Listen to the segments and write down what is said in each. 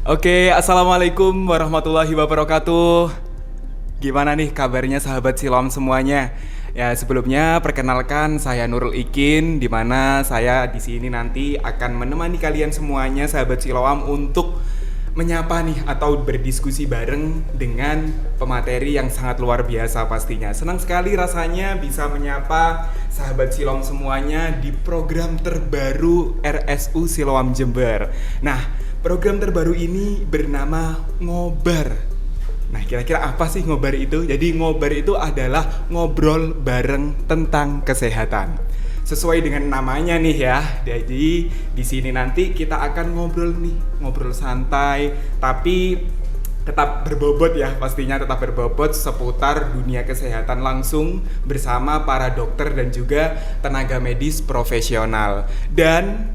Oke, assalamualaikum warahmatullahi wabarakatuh. Gimana nih kabarnya sahabat Siloam semuanya? Ya sebelumnya perkenalkan saya Nurul Ikin, di mana saya di sini nanti akan menemani kalian semuanya sahabat Siloam untuk menyapa nih atau berdiskusi bareng dengan pemateri yang sangat luar biasa pastinya. Senang sekali rasanya bisa menyapa sahabat Siloam semuanya di program terbaru RSU Siloam Jember. Nah, program terbaru ini bernama Ngobar. Nah, kira-kira apa sih ngobar itu? Jadi ngobar itu adalah ngobrol bareng tentang kesehatan. Sesuai dengan namanya nih ya. Jadi di sini nanti kita akan ngobrol santai, tapi tetap berbobot ya, pastinya tetap berbobot seputar dunia kesehatan langsung bersama para dokter dan juga tenaga medis profesional. Dan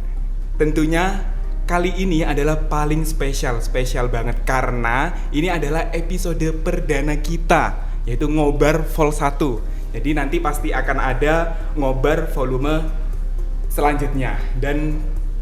tentunya kali ini adalah paling spesial banget karena ini adalah episode perdana kita, yaitu Ngobar Vol 1. Jadi nanti pasti akan ada Ngobar volume selanjutnya dan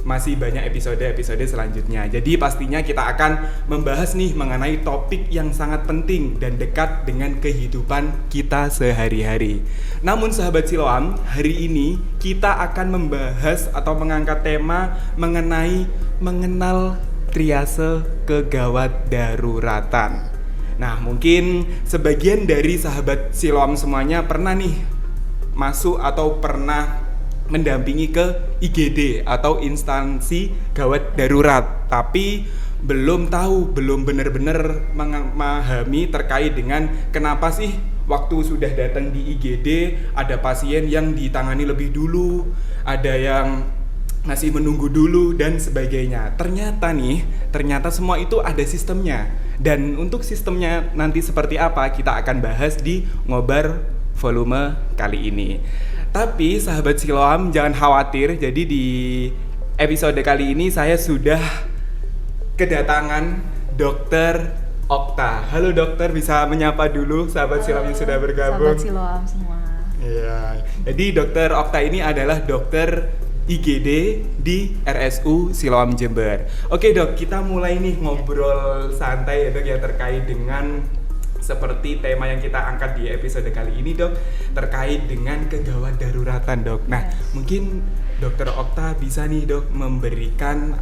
masih banyak episode selanjutnya. Jadi pastinya kita akan membahas nih mengenai topik yang sangat penting dan dekat dengan kehidupan kita sehari-hari. Namun sahabat Siloam, hari ini kita akan membahas atau mengangkat tema mengenai mengenal triase kegawat daruratan. Nah, mungkin sebagian dari sahabat Siloam semuanya pernah nih masuk atau pernah mendampingi ke IGD atau instansi gawat darurat, tapi belum benar-benar memahami terkait dengan kenapa sih waktu sudah datang di IGD ada pasien yang ditangani lebih dulu, ada yang masih menunggu dulu dan sebagainya. Ternyata semua itu ada sistemnya. Dan untuk sistemnya nanti seperti apa kita akan bahas di Ngobar volume kali ini. Tapi sahabat Siloam jangan khawatir, jadi di episode kali ini saya sudah kedatangan Dokter Okta. Halo dokter, bisa menyapa dulu sahabat Siloam yang sudah bergabung. Sahabat Siloam semua. Iya, jadi Dokter Okta ini adalah dokter IGD di RSU Siloam Jember. Oke dok, kita mulai nih ngobrol santai ya dok ya terkait dengan seperti tema yang kita angkat di episode kali ini dok, terkait dengan kegawat daruratan dok. Nah, mungkin Dokter Okta bisa nih dok memberikan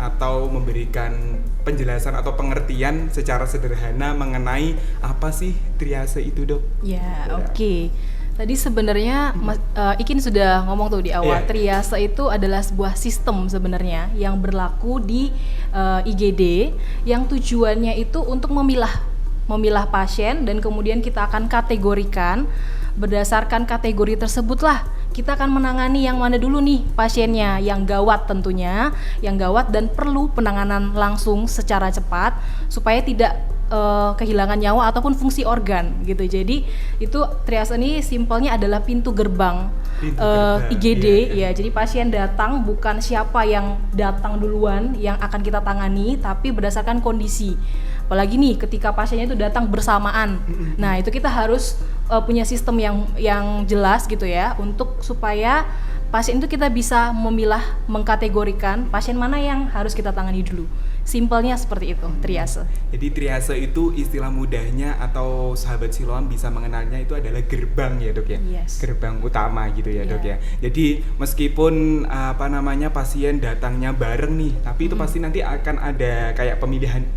penjelasan atau pengertian secara sederhana mengenai apa sih triase itu dok? Ya, oke. Tadi sebenarnya Ikin sudah ngomong tuh di awal, triase itu adalah sebuah sistem sebenarnya yang berlaku di IGD yang tujuannya itu untuk memilah pasien dan kemudian kita akan kategorikan. Berdasarkan kategori tersebutlah kita akan menangani yang mana dulu nih pasiennya, yang gawat tentunya, yang gawat dan perlu penanganan langsung secara cepat supaya tidak kehilangan nyawa ataupun fungsi organ gitu. Jadi itu triase ini simpelnya adalah pintu gerbang IGD ya. Jadi pasien datang, bukan siapa yang datang duluan yang akan kita tangani, tapi berdasarkan kondisi. Apalagi nih ketika pasiennya itu datang bersamaan. Nah, itu kita harus punya sistem yang jelas gitu ya, untuk supaya pasien itu kita bisa mengkategorikan pasien mana yang harus kita tangani dulu. Simpelnya seperti itu, triase. Jadi triase itu istilah mudahnya atau sahabat Siloam bisa mengenalnya itu adalah gerbang ya dok ya? Yes. Gerbang utama gitu ya dok ya. Jadi meskipun pasien datangnya bareng nih, tapi itu pasti nanti akan ada kayak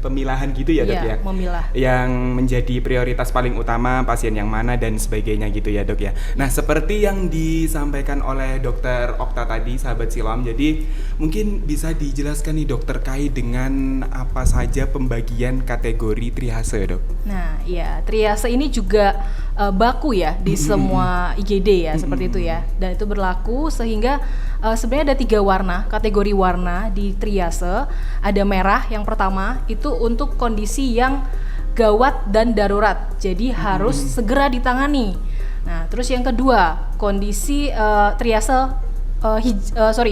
pemilahan gitu ya dok ya? Memilah. Yang menjadi prioritas paling utama pasien yang mana dan sebagainya gitu ya dok ya. Nah, seperti yang disampaikan oleh Dokter Okta tadi sahabat Siloam, jadi mungkin bisa dijelaskan nih dok terkait dengan apa saja pembagian kategori triase dok? Nah ya, triase ini juga baku ya di semua IGD ya, seperti itu ya. Dan itu berlaku sehingga sebenarnya ada 3 warna, kategori warna di triase. Ada merah yang pertama, itu untuk kondisi yang gawat dan darurat, jadi harus segera ditangani. Nah terus yang kedua, kondisi triase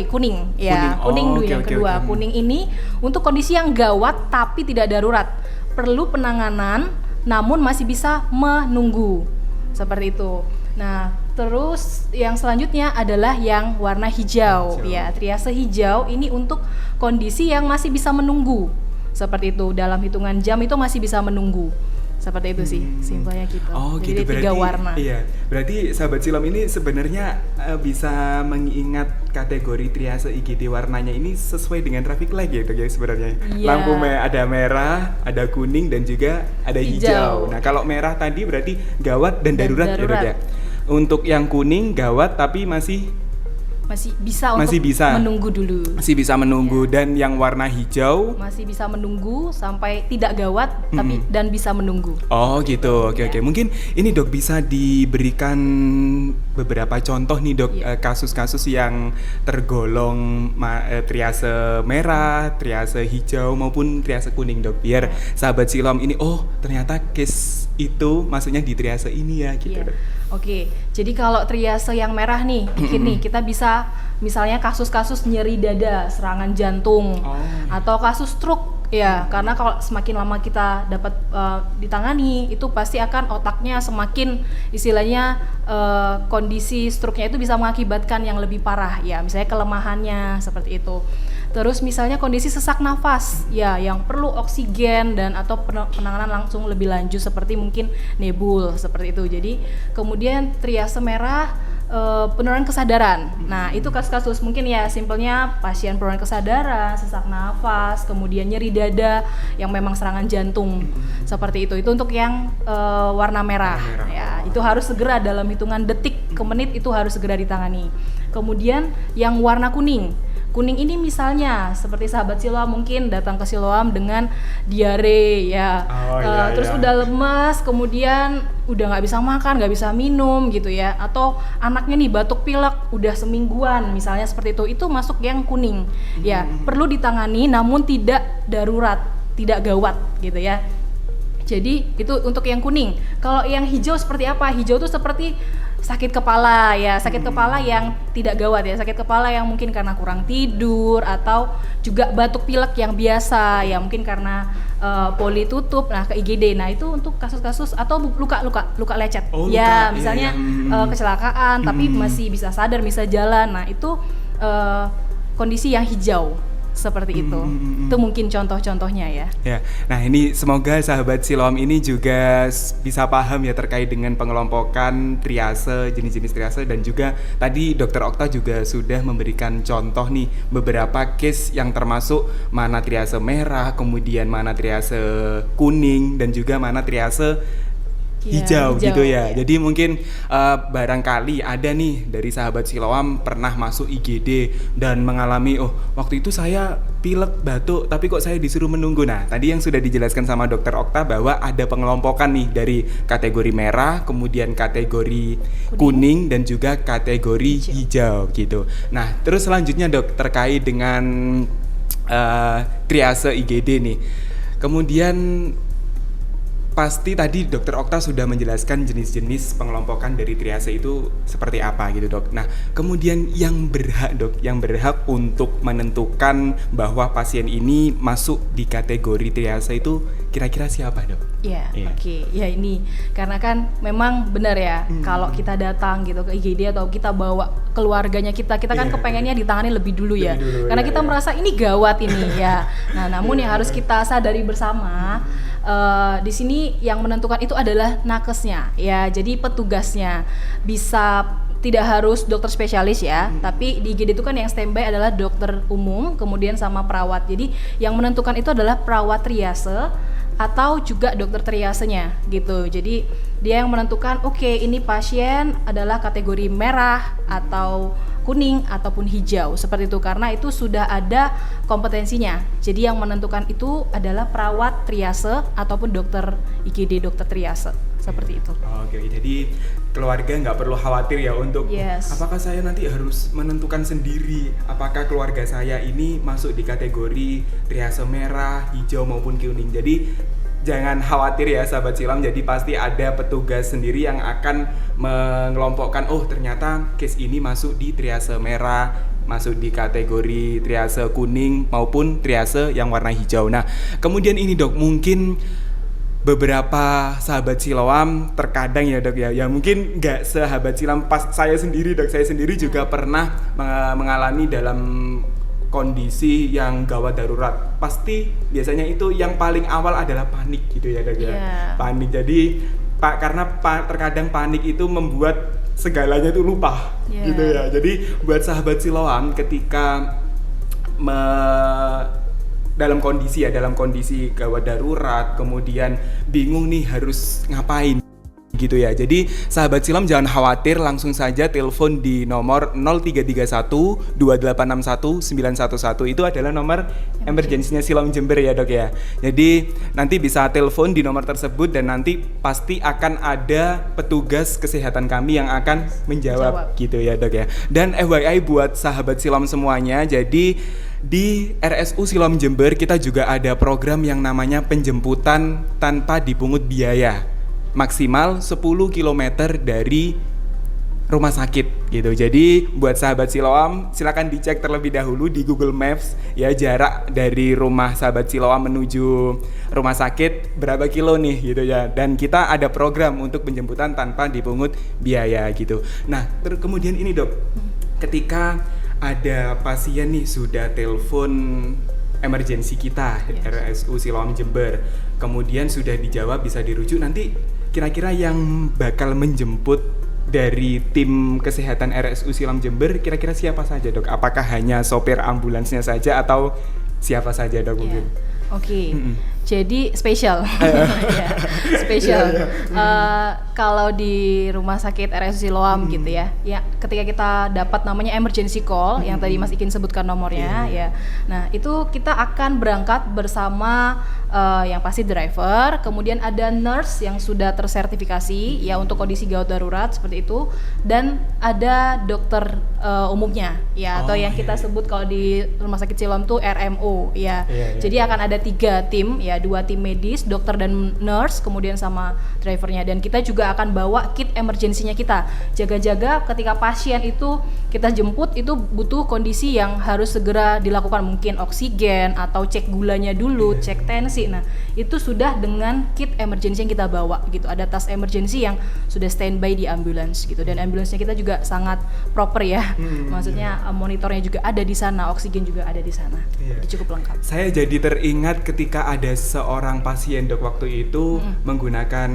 kuning ya, kuning dulu yang kedua. Kuning ini untuk kondisi yang gawat tapi tidak darurat, perlu penanganan namun masih bisa menunggu, seperti itu. Nah terus yang selanjutnya adalah yang warna hijau. Ya, triase hijau ini untuk kondisi yang masih bisa menunggu. seperti itu. Dalam hitungan jam itu masih bisa menunggu. Seperti itu sih, simpelnya gitu. Oh Jadi gitu, tiga berarti warna. iya. Berarti sahabat silam ini sebenarnya bisa mengingat kategori triase IGD warnanya ini sesuai dengan traffic light gitu ya sebenarnya. Iya. Lampu ada merah, ada kuning dan juga ada hijau. Nah, kalau merah tadi berarti gawat dan darurat ya, Dok ya. Untuk yang kuning gawat tapi masih bisa menunggu dulu. Masih bisa menunggu. Dan yang warna hijau masih bisa menunggu sampai tidak gawat tapi dan bisa menunggu. Oh gitu, oke. Mungkin ini Dok bisa diberikan beberapa contoh nih Dok, kasus-kasus yang tergolong triase merah, triase hijau maupun triase kuning Dok, biar sahabat silam ini ternyata case itu maksudnya di triase ini ya gitu Dok. Oke, jadi kalau triase yang merah nih, nih kita bisa misalnya kasus-kasus nyeri dada, serangan jantung, atau kasus stroke ya, karena kalau semakin lama kita dapat ditangani, itu pasti akan otaknya semakin istilahnya kondisi stroke-nya itu bisa mengakibatkan yang lebih parah ya, misalnya kelemahannya seperti itu. Terus misalnya kondisi sesak nafas ya yang perlu oksigen dan atau penanganan langsung lebih lanjut seperti mungkin nebul seperti itu. Jadi kemudian triase merah penurunan kesadaran. Nah, itu kasus-kasus mungkin ya simpelnya pasien penurunan kesadaran, sesak nafas, kemudian nyeri dada yang memang serangan jantung. Seperti itu. Itu untuk yang warna merah. Ya, itu harus segera dalam hitungan detik ke menit itu harus segera ditangani. Kemudian yang warna kuning. Kuning ini misalnya seperti sahabat siloam mungkin datang ke siloam dengan diare ya, terus udah lemas, kemudian udah nggak bisa makan, nggak bisa minum gitu ya, atau anaknya nih batuk pilek udah semingguan misalnya seperti itu masuk yang kuning ya, perlu ditangani namun tidak darurat, tidak gawat gitu ya. Jadi itu untuk yang kuning. Kalau yang hijau seperti apa? Hijau itu seperti sakit kepala ya, sakit kepala yang tidak gawat ya, sakit kepala yang mungkin karena kurang tidur atau juga batuk pilek yang biasa ya, mungkin karena poli tutup, nah ke IGD. Nah itu untuk kasus-kasus atau luka lecet ya, misalnya kecelakaan tapi masih bisa sadar, bisa jalan. Nah itu kondisi yang hijau seperti itu. Itu mungkin contoh-contohnya ya. Ya. Nah, ini semoga sahabat siloam ini juga bisa paham ya terkait dengan pengelompokan triase, jenis-jenis triase, dan juga tadi Dr. Okta juga sudah memberikan contoh nih beberapa case yang termasuk mana triase merah, kemudian mana triase kuning dan juga mana triase hijau gitu ya. Jadi mungkin barangkali ada nih dari sahabat siloam pernah masuk IGD dan mengalami waktu itu saya pilek, batuk, tapi kok saya disuruh menunggu. Nah, tadi yang sudah dijelaskan sama Dr. Okta bahwa ada pengelompokan nih dari kategori merah, kemudian kategori kuning dan juga kategori hijau gitu. Nah, terus selanjutnya Dok, terkait dengan triase IGD nih. Kemudian pasti tadi Dr. Okta sudah menjelaskan jenis-jenis pengelompokan dari triase itu seperti apa gitu Dok. Nah, kemudian yang berhak untuk menentukan bahwa pasien ini masuk di kategori triase itu kira-kira siapa Dok? Iya. Oke. Ya ini karena kan memang benar ya, kalau kita datang gitu ke IGD atau kita bawa keluarganya kita kan kepengennya ditangani lebih dulu ya. Karena kita merasa ini gawat ini ya. Nah, namun yang harus kita sadari bersama di sini yang menentukan itu adalah nakesnya ya, jadi petugasnya bisa tidak harus dokter spesialis ya, tapi di IGD itu kan yang standby adalah dokter umum kemudian sama perawat. Jadi yang menentukan itu adalah perawat triase atau juga dokter triasenya gitu. Jadi dia yang menentukan ini pasien adalah kategori merah atau kuning ataupun hijau seperti itu, karena itu sudah ada kompetensinya. Jadi yang menentukan itu adalah perawat triase ataupun dokter IGD, dokter triase seperti itu. Oke, jadi keluarga nggak perlu khawatir ya untuk apakah saya nanti harus menentukan sendiri apakah keluarga saya ini masuk di kategori triase merah, hijau maupun kuning. Jadi jangan khawatir ya sahabat silam, jadi pasti ada petugas sendiri yang akan mengelompokkan ternyata case ini masuk di triase merah, masuk di kategori triase kuning maupun triase yang warna hijau. Nah, kemudian ini Dok, mungkin beberapa sahabat siloam terkadang ya Dok ya mungkin nggak sahabat silam, pas saya sendiri Dok, saya sendiri juga pernah mengalami dalam kondisi yang gawat darurat, pasti biasanya itu yang paling awal adalah panik gitu ya dok ya. Panik. Jadi karena terkadang panik itu membuat segalanya itu lupa gitu ya. Jadi buat sahabat Siloam ketika dalam kondisi gawat darurat, kemudian bingung nih harus ngapain gitu ya. Jadi sahabat Siloam jangan khawatir, langsung saja telepon di nomor 0331 2861 911. Itu adalah nomor emergensinya Siloam Jember ya dok ya. Jadi nanti bisa telepon di nomor tersebut dan nanti pasti akan ada petugas kesehatan kami yang akan menjawab gitu ya dok ya. Dan FYI buat sahabat Siloam semuanya, jadi di RSU Siloam Jember kita juga ada program yang namanya penjemputan tanpa dipungut biaya, maksimal 10 km dari rumah sakit gitu. Jadi buat sahabat Siloam silakan dicek terlebih dahulu di Google Maps ya, jarak dari rumah sahabat Siloam menuju rumah sakit berapa kilo nih gitu ya. Dan kita ada program untuk penjemputan tanpa dipungut biaya gitu. Nah, kemudian ini dok, ketika ada pasien nih sudah telepon emergensi kita RSU Siloam Jember, kemudian sudah dijawab bisa dirujuk, nanti kira-kira yang bakal menjemput dari tim kesehatan RSU Siloam Jember kira-kira siapa saja dok? Apakah hanya sopir ambulansnya saja atau siapa saja dok mungkin? Oke. Jadi spesial, spesial. Kalau di rumah sakit RSU Siloam gitu ya, ketika kita dapat namanya emergency call yang tadi Mas Ikin sebutkan nomornya, ya. Nah itu kita akan berangkat bersama yang pasti driver, kemudian ada nurse yang sudah tersertifikasi ya untuk kondisi gawat darurat seperti itu, dan ada dokter umumnya ya, atau yang kita sebut kalau di rumah sakit Siloam tuh RMO ya. Jadi akan ada 3 tim ya, 2 tim medis, dokter dan nurse, kemudian sama drivernya. Dan kita juga akan bawa kit emergensinya kita, jaga-jaga ketika pasien itu kita jemput itu butuh kondisi yang harus segera dilakukan, mungkin oksigen atau cek gulanya dulu, cek tensi. Nah itu sudah dengan kit emergensi yang kita bawa gitu, ada tas emergensi yang sudah standby di ambulans gitu. Dan ambulansnya kita juga sangat proper ya, maksudnya monitornya juga ada di sana, oksigen juga ada di sana, cukup lengkap. Saya jadi teringat ketika ada seorang pasien dok waktu itu menggunakan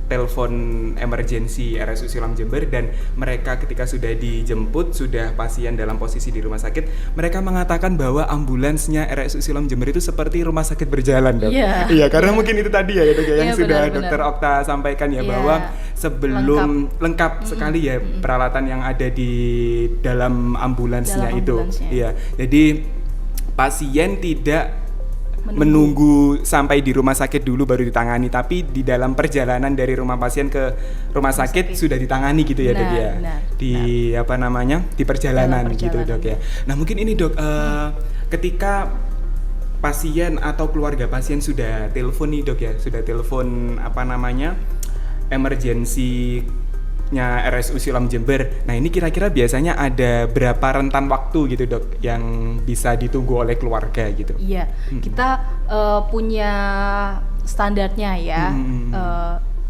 telepon emergensi RSU Siloam Jember, dan mereka ketika sudah dijemput, sudah pasien dalam posisi di rumah sakit, mereka mengatakan bahwa ambulansnya RSU Siloam Jember itu seperti rumah sakit berjalan dok. Iya, karena mungkin itu tadi ya dok yang sudah Dokter Okta sampaikan ya, bahwa sebelum lengkap sekali ya peralatan yang ada di dalam ambulansnya itu. Iya, jadi pasien tidak menunggu sampai di rumah sakit dulu baru ditangani, tapi di dalam perjalanan dari rumah pasien ke rumah sakit sudah ditangani gitu ya dok ya, di perjalanan gitu dok ya. Nah mungkin ini dok, ketika pasien atau keluarga pasien sudah telepon nih dok ya, sudah telepon emergensi RSU Siloam Jember. Nah ini kira-kira biasanya ada berapa rentan waktu gitu dok yang bisa ditunggu oleh keluarga gitu? Iya, kita punya standarnya ya.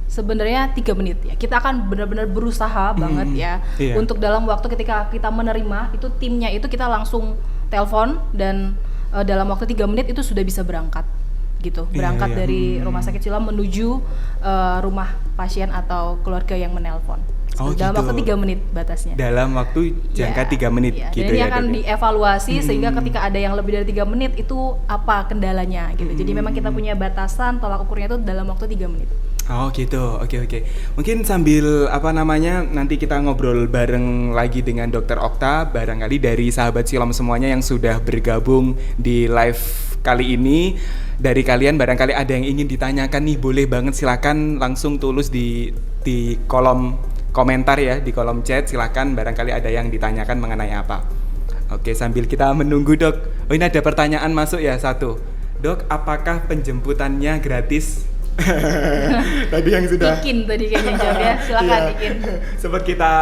Sebenarnya 3 menit ya. Kita akan benar-benar berusaha banget ya untuk dalam waktu ketika kita menerima itu timnya itu kita langsung telepon, dan dalam waktu 3 menit itu sudah bisa berangkat gitu, berangkat dari rumah sakit Siloam menuju rumah pasien atau keluarga yang menelpon. Dalam waktu 3 menit batasnya. Dalam waktu jangka 3 menit gitu dan ini ya. akan dievaluasi sehingga ketika ada yang lebih dari 3 menit itu apa kendalanya gitu. Jadi memang kita punya batasan tolak ukurnya itu dalam waktu 3 menit. Oh gitu, oke. Mungkin sambil nanti kita ngobrol bareng lagi dengan Dokter Okta, barangkali dari sahabat Siloam semuanya yang sudah bergabung di live kali ini, dari kalian barangkali ada yang ingin ditanyakan nih, boleh banget silakan langsung tulis di kolom komentar ya, di kolom chat, silakan barangkali ada yang ditanyakan mengenai apa. Oke, sambil kita menunggu dok, ini ada pertanyaan masuk ya, satu. Dok, apakah penjemputannya gratis? Tadi yang sudah Ikin tadi kayaknya jawab ya, silakan Ikin. Sempat kita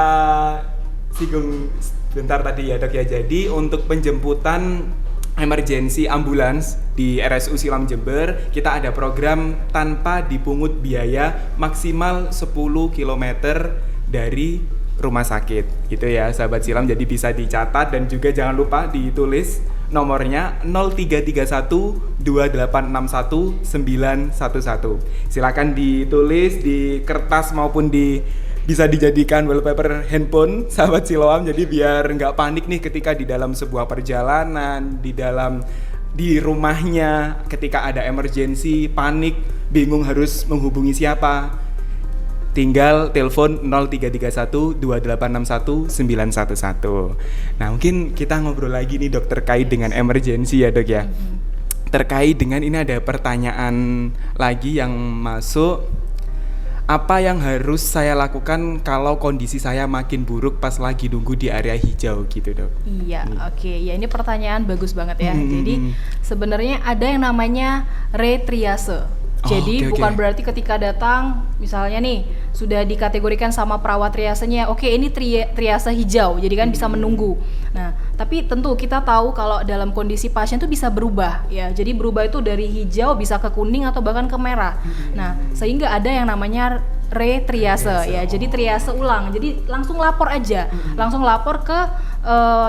singgung bentar tadi ya dok ya. Jadi untuk penjemputan emergensi ambulans di RSU Siloam Jember, kita ada program tanpa dipungut biaya maksimal 10 km dari rumah sakit gitu ya sahabat silam. Jadi bisa dicatat dan juga jangan lupa ditulis nomornya 0331 2861 911. Silakan ditulis di kertas maupun bisa dijadikan wallpaper handphone sahabat Siloam. Jadi biar nggak panik nih ketika di dalam sebuah perjalanan, di rumahnya ketika ada emergency, panik, bingung harus menghubungi siapa. Tinggal telepon 0331 2861 911. Nah, mungkin kita ngobrol lagi nih Dok terkait dengan emergency ya Dok ya. Terkait dengan ini ada pertanyaan lagi yang masuk. Apa yang harus saya lakukan kalau kondisi saya makin buruk pas lagi nunggu di area hijau gitu Dok? Iya, oke. Ya ini pertanyaan bagus banget ya. Jadi sebenarnya ada yang namanya retriase. Jadi bukan berarti ketika datang misalnya nih sudah dikategorikan sama perawat triasenya, oke ini triase hijau, jadi kan bisa menunggu. Nah, tapi tentu kita tahu kalau dalam kondisi pasien itu bisa berubah ya. Jadi berubah itu dari hijau bisa ke kuning atau bahkan ke merah. Nah, sehingga ada yang namanya retriase ya. Jadi triase ulang. Jadi langsung lapor aja. Langsung lapor ke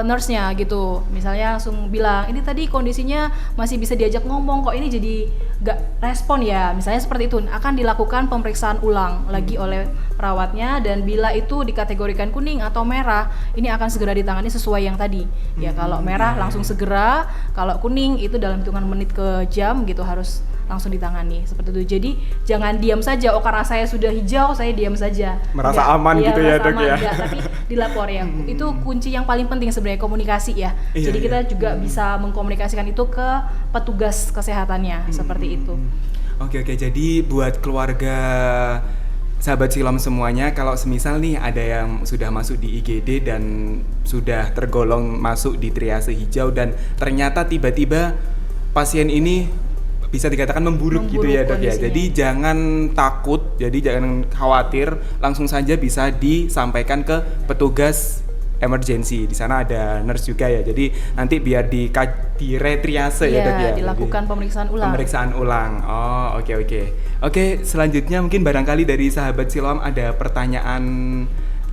nurse-nya gitu. Misalnya langsung bilang, "Ini tadi kondisinya masih bisa diajak ngomong kok ini jadi gak respon ya." Misalnya seperti itu. Akan dilakukan pemeriksaan ulang lagi oleh perawatnya dan bila itu dikategorikan kuning atau merah, ini akan segera ditangani sesuai yang tadi. Ya kalau merah langsung segera, kalau kuning itu dalam hitungan menit ke jam gitu harus langsung ditangani seperti itu. Jadi jangan diam saja, oh karena saya sudah hijau saya diam saja. Merasa aman gitu ya Dok ya. Enggak, tapi dilapor ya. Itu kunci yang paling penting sebenarnya, komunikasi ya. Jadi kita juga bisa mengkomunikasikan itu ke petugas kesehatannya seperti itu. Oke, jadi buat keluarga sahabat Silam semuanya, kalau semisal nih ada yang sudah masuk di IGD dan sudah tergolong masuk di triase hijau dan ternyata tiba-tiba pasien ini bisa dikatakan memburuk gitu ya Dok ya. Jadi jangan takut, jadi jangan khawatir, langsung saja bisa disampaikan ke petugas emergency. Di sana ada nurse juga ya. Jadi nanti biar di retriase ya Dok ya. Dilakukan pemeriksaan ulang. Pemeriksaan ulang. Oh, oke. Oke, selanjutnya mungkin barangkali dari sahabat Siloam ada pertanyaan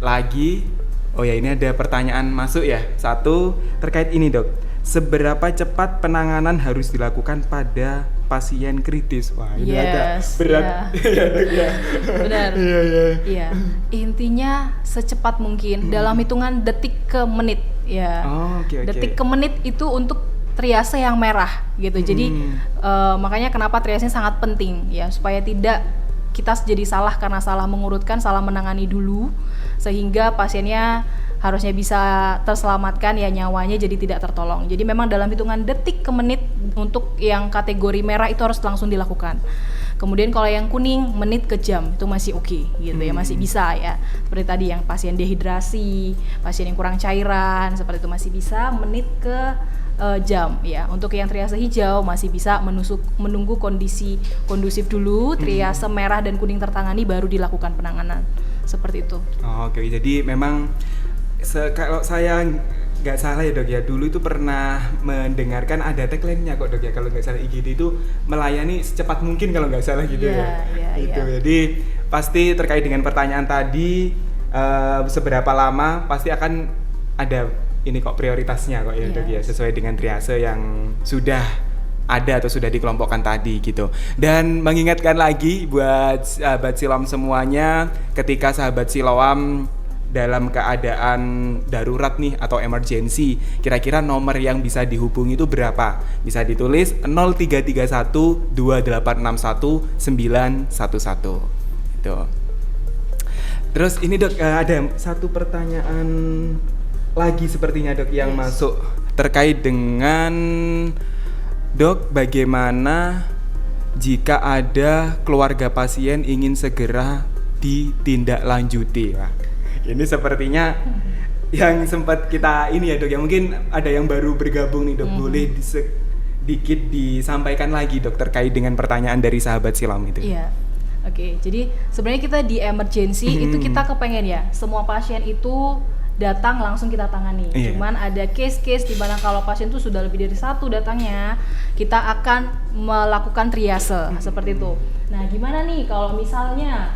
lagi. Oh ya, ini ada pertanyaan masuk ya. Satu terkait ini Dok. Seberapa cepat penanganan harus dilakukan pada pasien kritis? Wah, ini agak berat. Ya. Benar. Iya. Intinya secepat mungkin dalam hitungan detik ke menit ya. Detik ke menit itu untuk triase yang merah gitu. Jadi makanya kenapa triase sangat penting ya, supaya tidak kita jadi salah karena salah mengurutkan, salah menangani dulu sehingga pasiennya harusnya bisa terselamatkan ya, nyawanya jadi tidak tertolong. Jadi memang dalam hitungan detik ke menit untuk yang kategori merah itu harus langsung dilakukan. Kemudian kalau yang kuning menit ke jam itu masih oke gitu ya, masih bisa ya. Seperti tadi yang pasien dehidrasi, pasien yang kurang cairan seperti itu masih bisa menit ke jam ya. Untuk yang triase hijau masih bisa menunggu kondisi kondusif dulu, triase merah dan kuning tertangani baru dilakukan penanganan. Seperti itu. Oke, jadi memang kalau saya nggak salah ya Dok ya, dulu itu pernah mendengarkan ada tagline-nya kok Dok ya, kalau nggak salah IGD itu melayani secepat mungkin kalau nggak salah gitu ya. Jadi pasti terkait dengan pertanyaan tadi, seberapa lama pasti akan ada ini kok prioritasnya kok ya Dok ya, sesuai dengan triase yang sudah ada atau sudah dikelompokkan tadi gitu. Dan mengingatkan lagi buat sahabat Siloam semuanya, ketika sahabat Siloam dalam keadaan darurat nih atau emergency, kira-kira nomor yang bisa dihubungi itu berapa? Bisa ditulis 0331 2861 911 itu. Terus ini Dok, ada satu pertanyaan lagi sepertinya Dok yang masuk terkait dengan Dok, bagaimana jika ada keluarga pasien ingin segera ditindaklanjuti? Wah, ini sepertinya yang sempat kita ini ya Dok ya, mungkin ada yang baru bergabung nih Dok, boleh sedikit disampaikan lagi Dok terkait dengan pertanyaan dari sahabat Silam itu. Iya, oke. Jadi sebenarnya kita di emergency itu kita kepengen ya semua pasien itu datang langsung kita tangani. Cuman ada case-case di mana kalau pasien itu sudah lebih dari satu datangnya, kita akan melakukan triase seperti itu. Nah, gimana nih kalau misalnya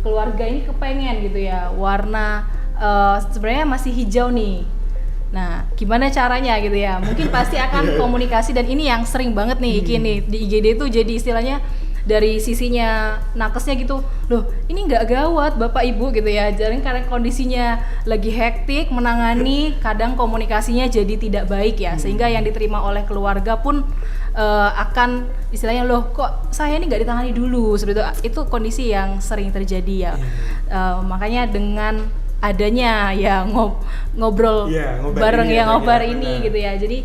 keluarga ini kepengen gitu ya warna sebenarnya masih hijau nih. Nah, gimana caranya gitu ya? Mungkin pasti akan komunikasi, dan ini yang sering banget nih Iki nih di IGD itu jadi istilahnya dari sisinya nakesnya gitu, loh ini nggak gawat Bapak Ibu gitu ya, jadi karena kondisinya lagi hektik menangani, kadang komunikasinya jadi tidak baik ya, sehingga yang diterima oleh keluarga pun akan istilahnya, loh kok saya ini nggak ditangani dulu, seperti itu kondisi yang sering terjadi ya. Makanya dengan adanya ya ngobrol bareng ya, ngobar ini gitu ya, jadi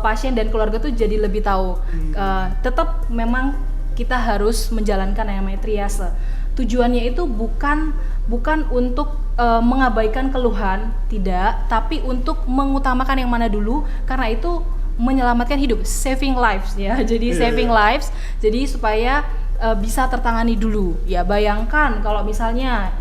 pasien dan keluarga tuh jadi lebih tahu. Tetap memang kita harus menjalankan yang namanya triase. Tujuannya itu bukan untuk mengabaikan keluhan, tidak, tapi untuk mengutamakan yang mana dulu, karena itu menyelamatkan hidup, saving lives ya. Jadi saving lives, jadi supaya bisa tertangani dulu. Ya bayangkan kalau misalnya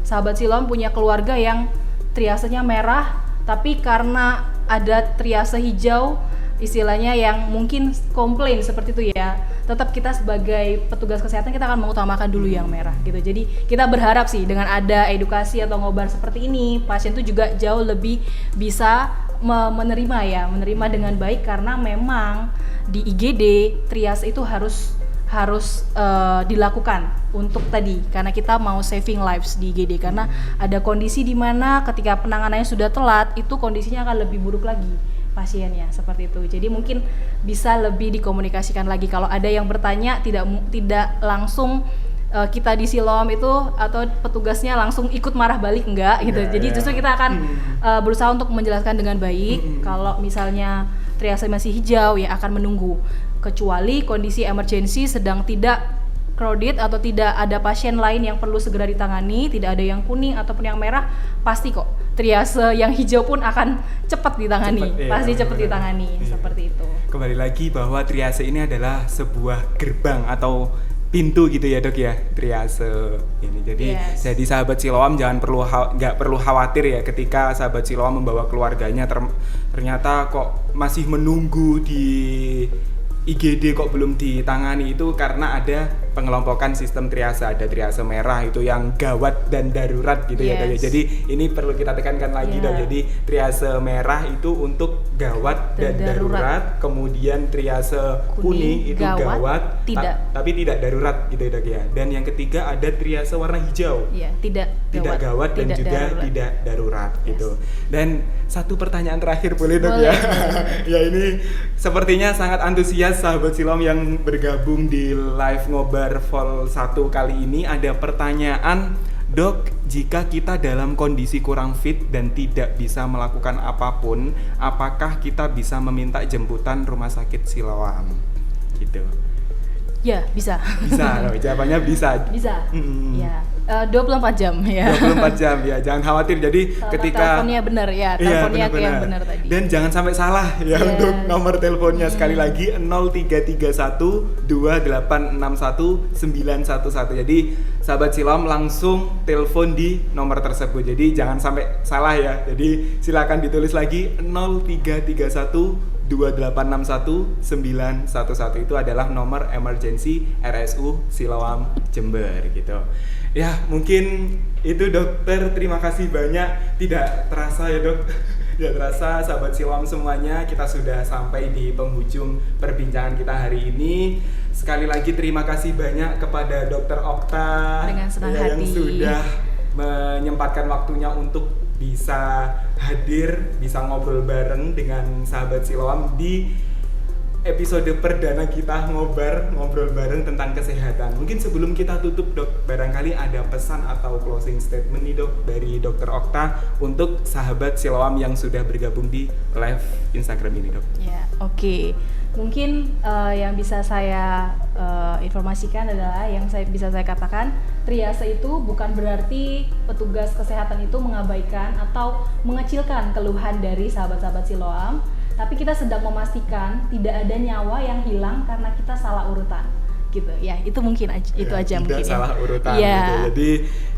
sahabat Siloam punya keluarga yang triasenya merah, tapi karena ada triase hijau, istilahnya yang mungkin komplain seperti itu ya, tetap kita sebagai petugas kesehatan kita akan mengutamakan dulu yang merah gitu. Jadi kita berharap sih dengan ada edukasi atau ngobar seperti ini, pasien itu juga jauh lebih bisa menerima dengan baik, karena memang di IGD triase itu harus dilakukan untuk tadi, karena kita mau saving lives di IGD, karena ada kondisi di mana ketika penanganannya sudah telat, itu kondisinya akan lebih buruk lagi pasiennya, seperti itu. Jadi mungkin bisa lebih dikomunikasikan lagi. Kalau ada yang bertanya, tidak langsung kita di Siloam itu atau petugasnya langsung ikut marah balik, enggak gitu. Jadi justru kita akan berusaha untuk menjelaskan dengan baik. Kalau misalnya triase masih hijau ya akan menunggu, kecuali kondisi emergency sedang tidak crowded atau tidak ada pasien lain yang perlu segera ditangani, tidak ada yang kuning ataupun yang merah, pasti kok triase yang hijau pun akan cepat ditangani, pasti cepat ditangani, seperti itu. Kembali lagi bahwa triase ini adalah sebuah gerbang atau pintu gitu ya Dok ya, triase ini. Jadi sahabat Siloam nggak perlu khawatir ya ketika sahabat Siloam membawa keluarganya ternyata kok masih menunggu di IGD kok belum ditangani, itu karena ada pengelompokan sistem triase. Ada triase merah itu yang gawat dan darurat gitu ya Dok. Jadi ini perlu kita tekankan lagi Dok. Jadi triase merah itu untuk gawat dan darurat. Kemudian triase kuning itu gawat tapi tidak darurat gitu ya Dok ya. Dan yang ketiga ada triase warna hijau. Tidak gawat dan juga darurat. Tidak darurat gitu. Dan satu pertanyaan terakhir boleh Dok ya? Ya ini sepertinya sangat antusias sahabat Siloam yang bergabung di live ngobar vol 1 kali ini. Ada pertanyaan, Dok, jika kita dalam kondisi kurang fit dan tidak bisa melakukan apapun, apakah kita bisa meminta jemputan rumah sakit Siloam? Gitu. Ya, bisa. Bisa, jawabannya bisa. Bisa. Ya. 24 jam ya. 24 jam ya, jangan khawatir. Jadi ketika teleponnya benar ya, teleponnya yang benar tadi. Dan jangan sampai salah ya untuk nomor teleponnya, sekali lagi 0331 2861 911. Jadi sahabat Siloam langsung telepon di nomor tersebut. Jadi jangan sampai salah ya. Jadi silakan ditulis lagi 0331 2861 911. Itu adalah nomor emergency RSU Siloam Jember gitu. Ya mungkin itu dokter, terima kasih banyak. Tidak terasa ya Dok, tidak terasa sahabat Siloam semuanya, kita sudah sampai di penghujung perbincangan kita hari ini. Sekali lagi terima kasih banyak kepada Dokter Okta dengan senang hati yang sudah menyempatkan waktunya untuk bisa hadir, bisa ngobrol bareng dengan sahabat Siloam di episode perdana kita ngobrol bareng tentang kesehatan. Mungkin sebelum kita tutup Dok, barangkali ada pesan atau closing statement nih Dok dari Dokter Okta untuk sahabat Siloam yang sudah bergabung di live Instagram ini Dok. Ya, oke. Mungkin yang bisa saya informasikan adalah, yang bisa saya katakan, triase itu bukan berarti petugas kesehatan itu mengabaikan atau mengecilkan keluhan dari sahabat-sahabat Siloam, tapi kita sedang memastikan tidak ada nyawa yang hilang karena kita salah urutan gitu ya. Itu mungkin itu aja mungkin tidak salah urutan ya. Gitu. Jadi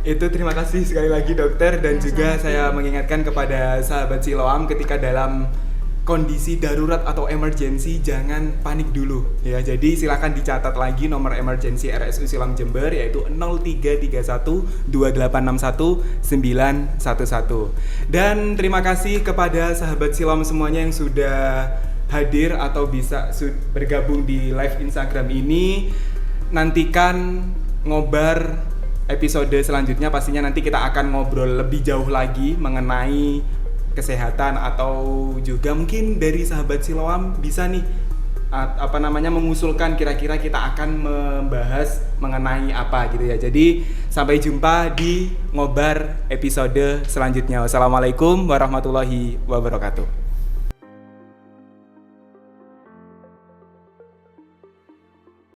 itu terima kasih sekali lagi dokter, dan juga saya mengingatkan kepada sahabat Siloam ketika dalam kondisi darurat atau emergency jangan panik dulu ya. Jadi silakan dicatat lagi nomor emergency RSU Siloam Jember yaitu 0331 2861 911. Dan terima kasih kepada sahabat Siloam semuanya yang sudah hadir atau bisa bergabung di live Instagram ini. Nantikan ngobar episode selanjutnya, pastinya nanti kita akan ngobrol lebih jauh lagi mengenai kesehatan, atau juga mungkin dari sahabat Siloam bisa nih mengusulkan kira-kira kita akan membahas mengenai apa gitu ya. Jadi sampai jumpa di ngobar episode selanjutnya. Wassalamualaikum warahmatullahi wabarakatuh.